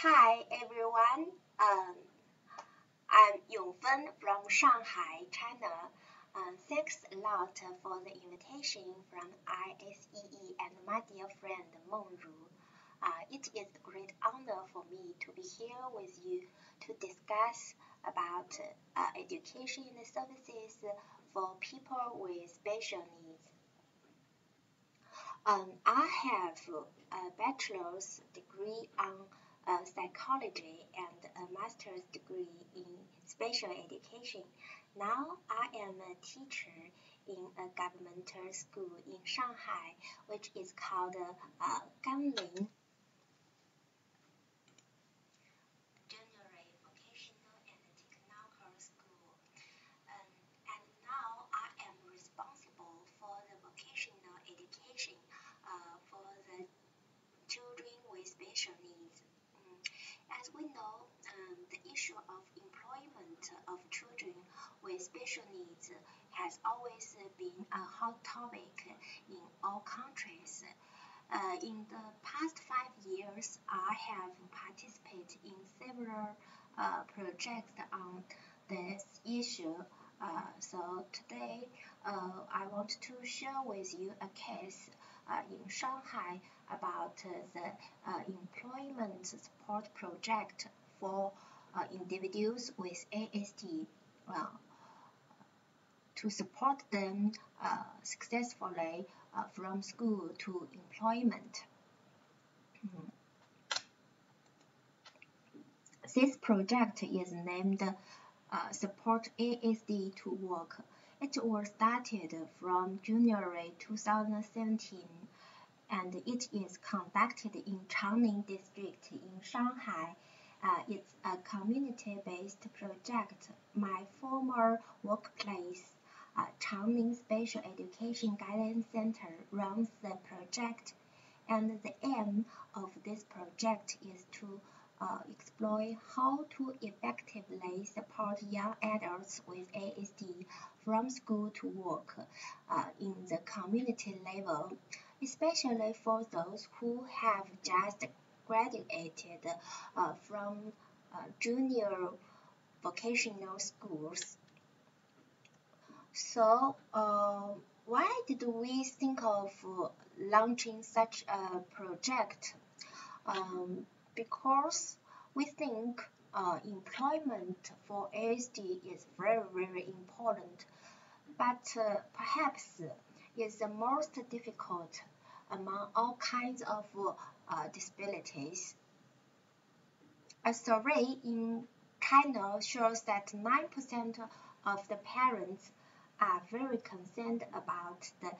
Hi everyone, I'm Yongfen from Shanghai, China. Thanks a lot for the invitation from ISEE and my dear friend Mengru. It is a great honor for me to be here with you to discuss about education services for people with special needs. I have a bachelor's degree on psychology and a master's degree in special education. Now I am a teacher in a governmental school in Shanghai, which is called Changning. Vocational and Technical School. And now I am responsible for the vocational education for the children with special needs. As we know, the issue of employment of children with special needs has always been a hot topic in all countries. In the past 5 years, I have participated in several projects on this issue. So today, I want to share with you a case in Shanghai about the employment support project for individuals with ASD to support them successfully from school to employment. This project is named Support ASD to Work. It was started from January 2017 and it is conducted in Changning district in Shanghai. It's a community-based project. My former workplace, Changning Special Education Guidance Center, runs the project, and the aim of this project is to explore how to effectively support young adults with ASD from school to work in the community level, especially for those who have just graduated from junior vocational schools. So, why did we think of launching such a project? Because we think employment for ASD is very, very important, but perhaps is the most difficult among all kinds of disabilities. A survey in China shows that 9% of the parents are very concerned about the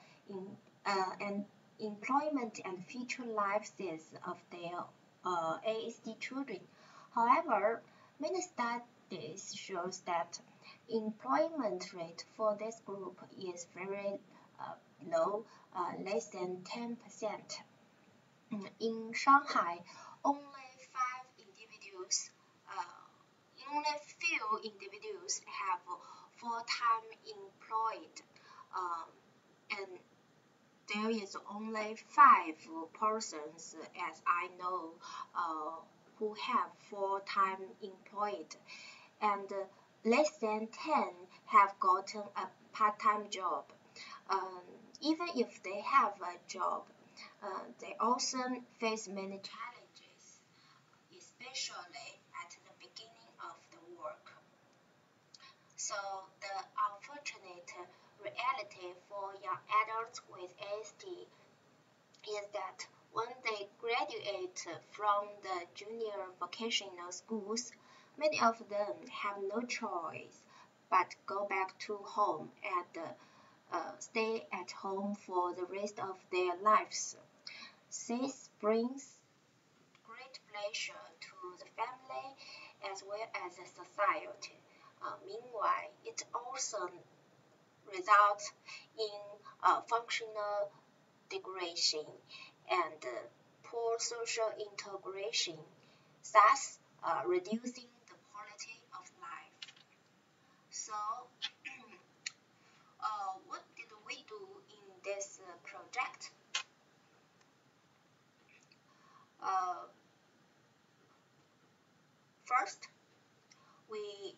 employment and future lives of their ASD children. However, many studies shows that employment rate for this group is very low, less than 10%. In Shanghai, only few individuals have full-time employed, and there is only 5 persons, as I know, who have full-time employed, and less than 10 have gotten a part-time job. Even if they have a job, they also face many challenges, especially at the beginning of the work. So the unfortunate reality for young adults with ASD is that when they graduate from the junior vocational schools, many of them have no choice but go back to home and stay at home for the rest of their lives. This brings great pleasure to the family as well as the society. Meanwhile, it also results in functional degradation and poor social integration, thus reducing the quality of life. So, what did we do in this project? First, we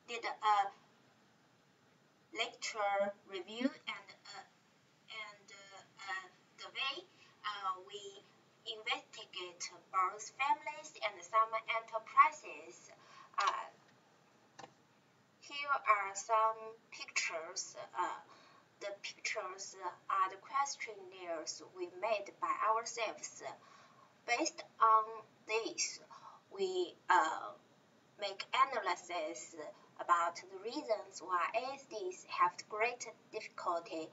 did a lecture review and the way we investigate both families and some enterprises. Uh, Here are some pictures. The pictures are the questionnaires we made by ourselves. Based on this, we make analysis about the reasons why ASDs have great difficulty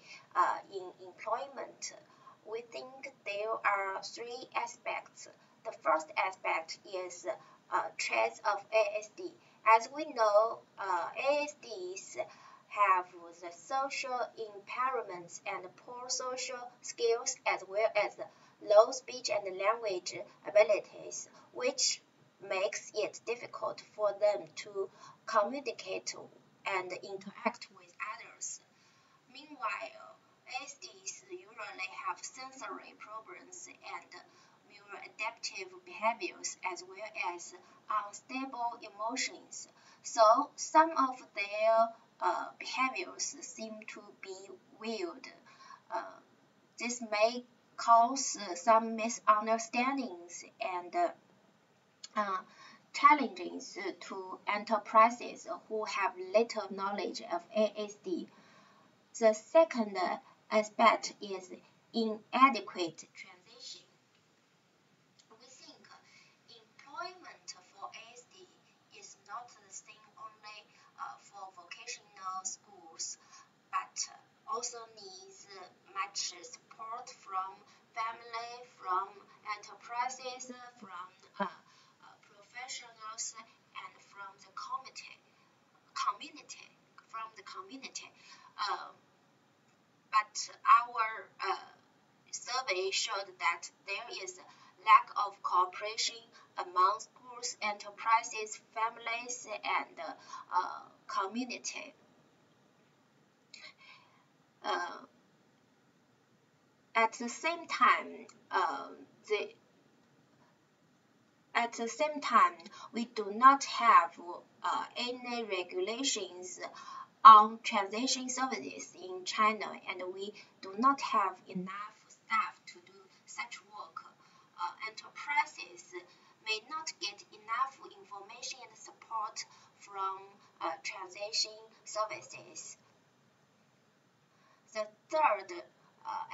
in employment. We think there are three aspects. The first aspect is traits of ASD. As we know, ASDs have the social impairments and poor social skills as well as low speech and language abilities, which makes it difficult for them to communicate and interact with others. Meanwhile, ASDs usually have sensory problems and maladaptive behaviors as well as unstable emotions. So some of their behaviors seem to be weird. Uh, this may cause some misunderstandings and challenges to enterprises who have little knowledge of ASD. The second aspect is inadequate transition. We think employment for ASD is not the same only for vocational schools, but also needs much support from family, from enterprises, from professionals, and from the community, Uh, but our survey showed that there is a lack of cooperation among schools, enterprises, families, and community. Uh, at the same time, we do not have any regulations on transition services in China, and we do not have enough staff to do such work. Enterprises may not get enough information and support from transition services. The third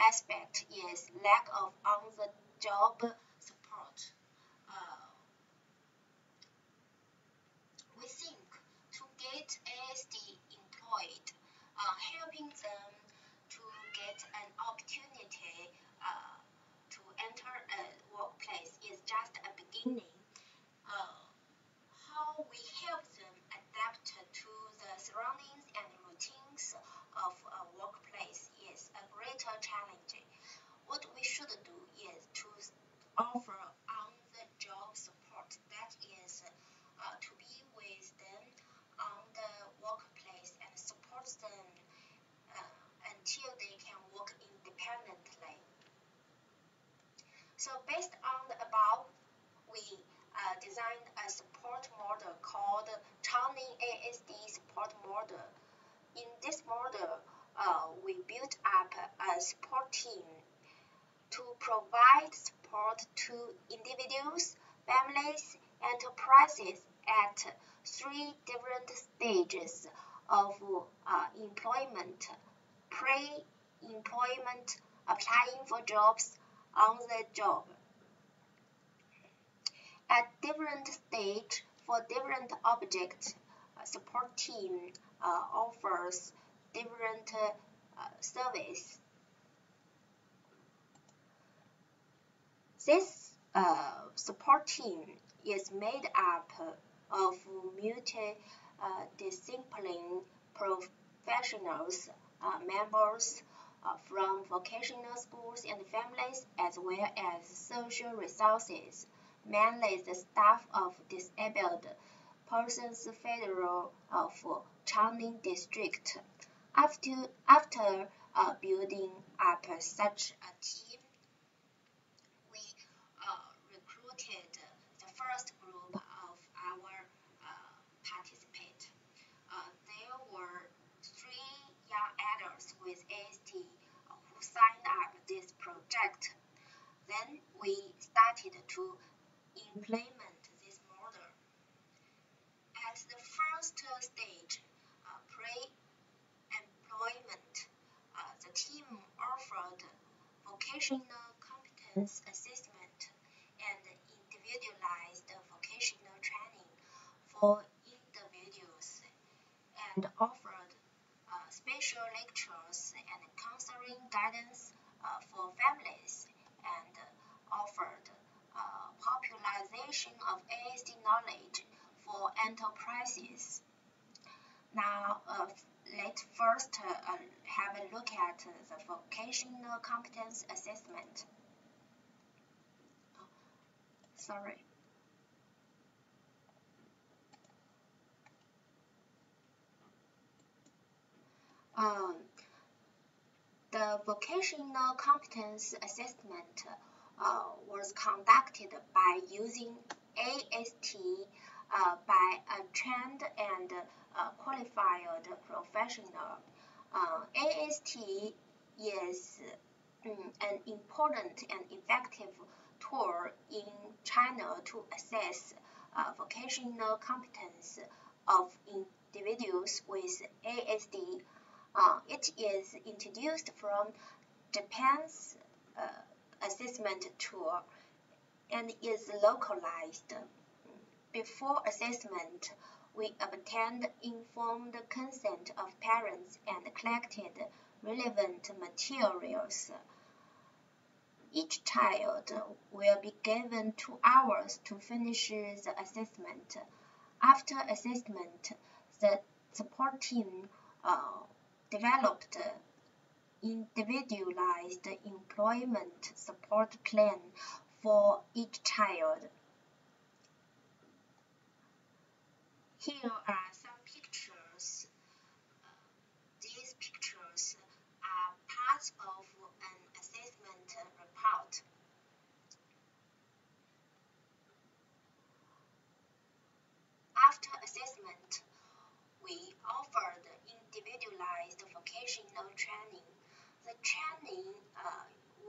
aspect is lack of on-the-job support. We think to get ASD employed, helping them to get an opportunity to enter a workplace is just a beginning. How we help them adapt to the surroundings and routines of a workplace is a greater challenge. What we should do is to offer on-the-job support, that is to be with them on the workplace and support them until they can work independently. So based on the above, we designed a support model called Changning ASD support model. In this model, we built up a support team to provide support to individuals, families, enterprises at three different stages of employment: pre-employment, applying for jobs, on the job. At different stage for different objects, support team offers different service. This support team is made up of multi-discipline professionals, members from vocational schools and families, as well as social resources, mainly the staff of Disabled Persons Federal of Changning District. After building up such a team, we project. Then we started to implement this model. At the first stage, pre-employment, the team offered vocational competence assessment and individualized vocational training for individuals and offered special lectures and counseling guidance for families and offered popularization of ASD knowledge for enterprises. Now, let's first have a look at the vocational competence assessment. Sorry. The vocational competence assessment was conducted by using AST by a trained and qualified professional. AST is an important and effective tool in China to assess vocational competence of individuals with ASD. It is introduced from Japan's assessment tool and is localized. Before assessment, we obtained informed consent of parents and collected relevant materials. Each child will be given 2 hours to finish the assessment. After assessment, the support team developed individualized employment support plan for each child. Here are some pictures. These pictures are part of an assessment report. After assessment, we offered individualized vocational training. The training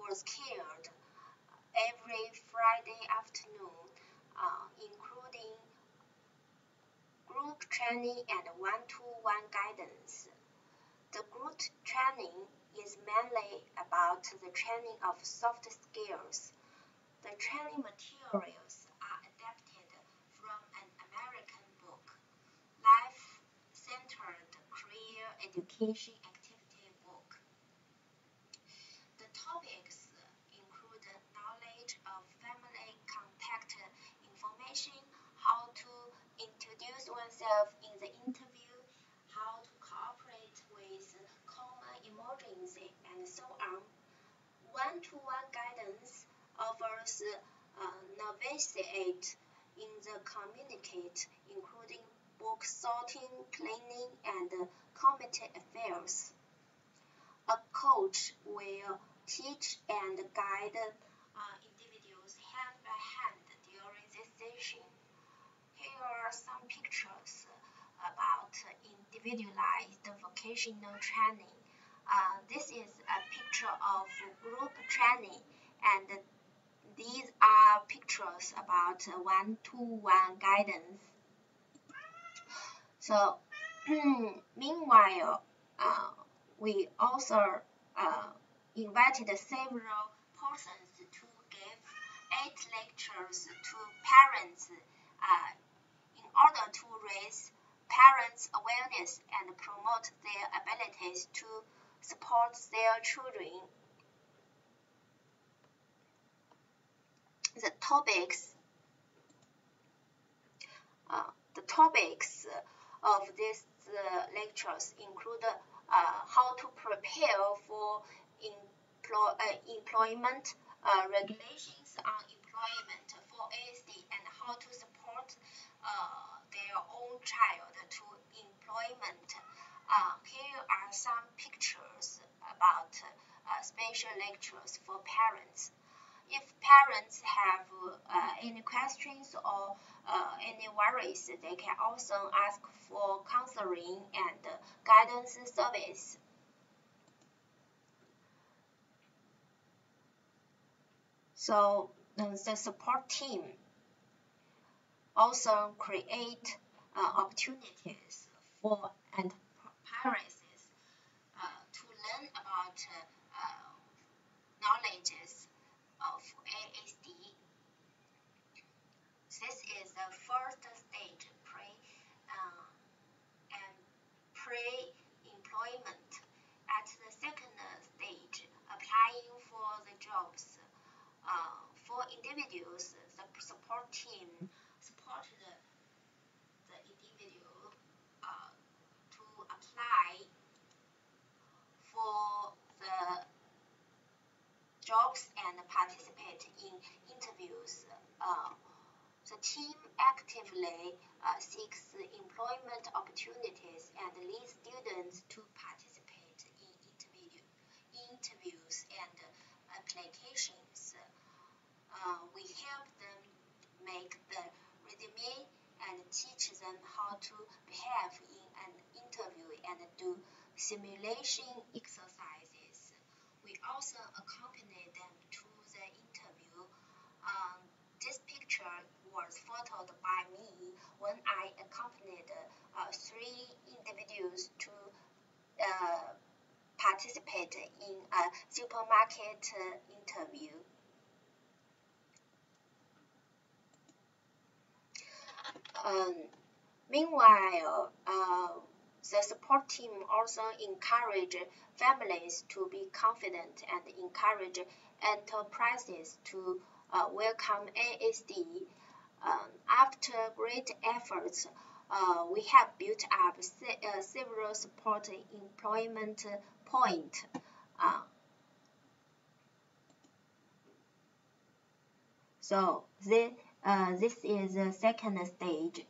was carried every Friday afternoon, including group training and one-to-one guidance. The group training is mainly about the training of soft skills. The training materials are adapted from an American book, Life-Centered Career Education Activity Book. The topics include knowledge of family contact information, how to introduce oneself in the interview, how to cooperate with common emergency, and so on. One-to-one guidance offers novitiate in the communicate, including book sorting, cleaning, and committee affairs. A coach will teach and guide individuals hand by hand during this session. Here are some pictures about individualized vocational training. This is a picture of group training, and these are pictures about one-to-one guidance. So, meanwhile, we also invited several persons to give 8 lectures to parents in order to raise parents' awareness and promote their abilities to support their children. The topics of these lectures include how to prepare for employment, regulations on employment for ASD, and how to support their own child to employment. Here are some pictures about special lectures for parents. If parents have any questions or any worries, they can also ask for counseling and guidance service. So the support team also create opportunities for enterprises to learn about knowledges of ASD. This is the first stage and pre-employment. At the second stage, applying for the jobs. For individuals, the support team support the individual to apply for the jobs and participate in interviews. The team actively seeks employment opportunities and leads students to participate in interviews and applications. We help them make the resume and teach them how to behave in an interview and do simulation exercises. We also accompany them to the interview. This picture was photoed by me when I accompanied 3 individuals to participate in a supermarket interview. Meanwhile, the support team also encourage families to be confident and encourage enterprises to welcome ASD. After great efforts, we have built up several support employment points. So this is the second stage.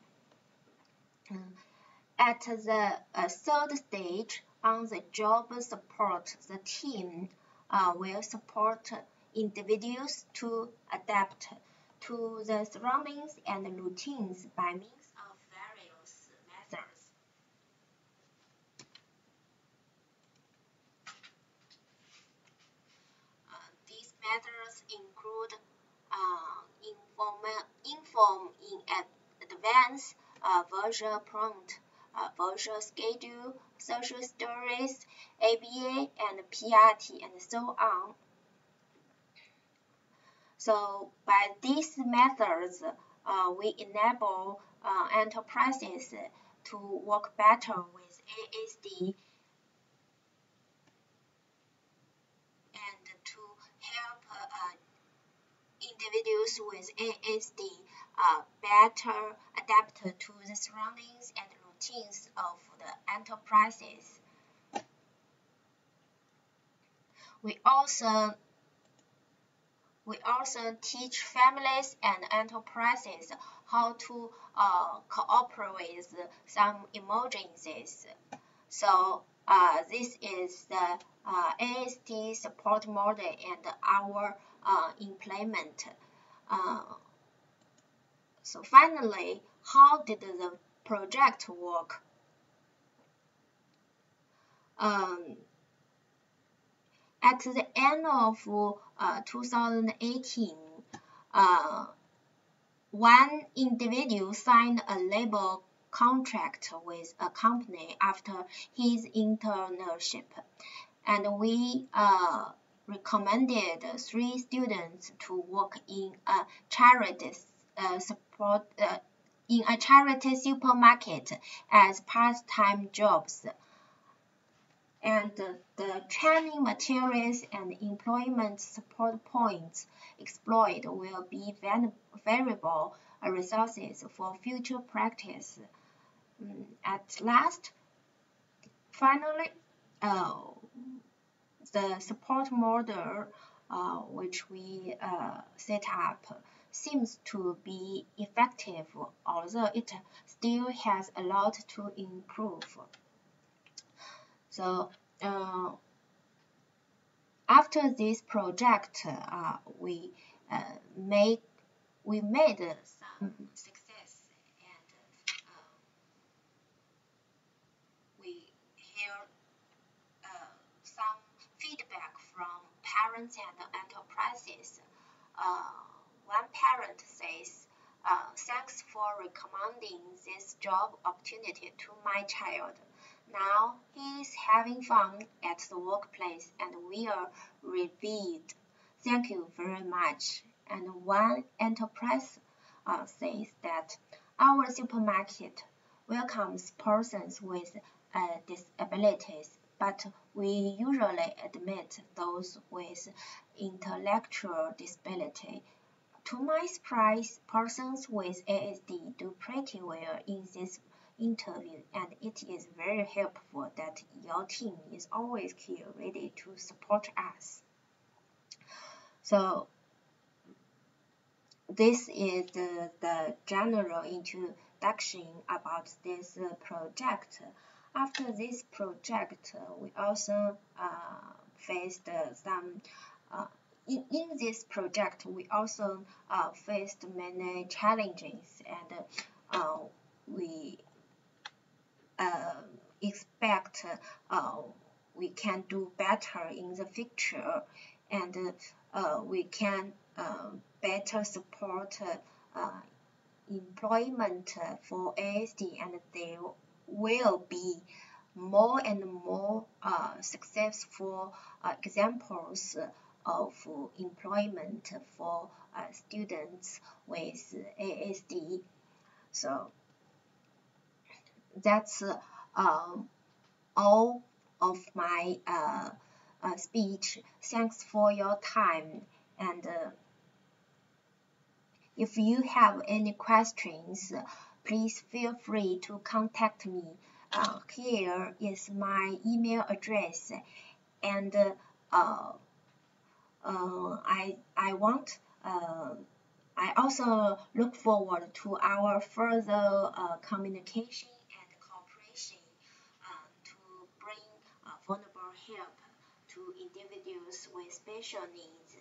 At the third stage, on the job support, the team will support individuals to adapt to the surroundings and routines by means of various methods. These methods include inform in advance, virtual prompt, virtual schedule, social stories, ABA, and PRT, and so on. So by these methods, we enable enterprises to work better with ASD and to help individuals with ASD better adapt to the surroundings and routines of the enterprises. We also teach families and enterprises how to cooperate with some emergencies. So this is the ASD support model and our implement. So finally, how did the project work? At the end of 2018, one individual signed a labor contract with a company after his internship, and we recommended 3 students to work in a charity supermarket as part-time jobs. And the training materials and employment support points explored will be valuable resources for future practice. At last, finally, the support model which we set up seems to be effective, although it still has a lot to improve. So after this project, we made some success, and we heard some feedback from parents and enterprises. one parent says, thanks for recommending this job opportunity to my child. Now he is having fun at the workplace and we are relieved. Thank you very much. And one enterprise says that our supermarket welcomes persons with disabilities, but we usually admit those with intellectual disability. To my surprise, persons with ASD do pretty well in this interview, and it is very helpful that your team is always here ready to support us. So this is the general introduction about this project. After this project, we also faced some in this project, we also faced many challenges, and we expect we can do better in the future, and we can better support employment for ASD, and there will be more and more successful examples of employment for students with ASD. So that's all of my speech. Thanks for your time, and if you have any questions, please feel free to contact me. Here is my email address, and I also look forward to our further communication and cooperation to bring vulnerable help to individuals with special needs.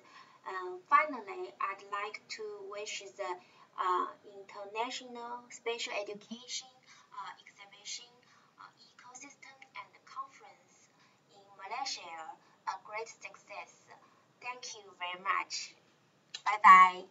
Finally, I'd like to wish the International Special Education Exhibition Ecosystem and Conference in Malaysia a great success. Thank you very much. Bye bye.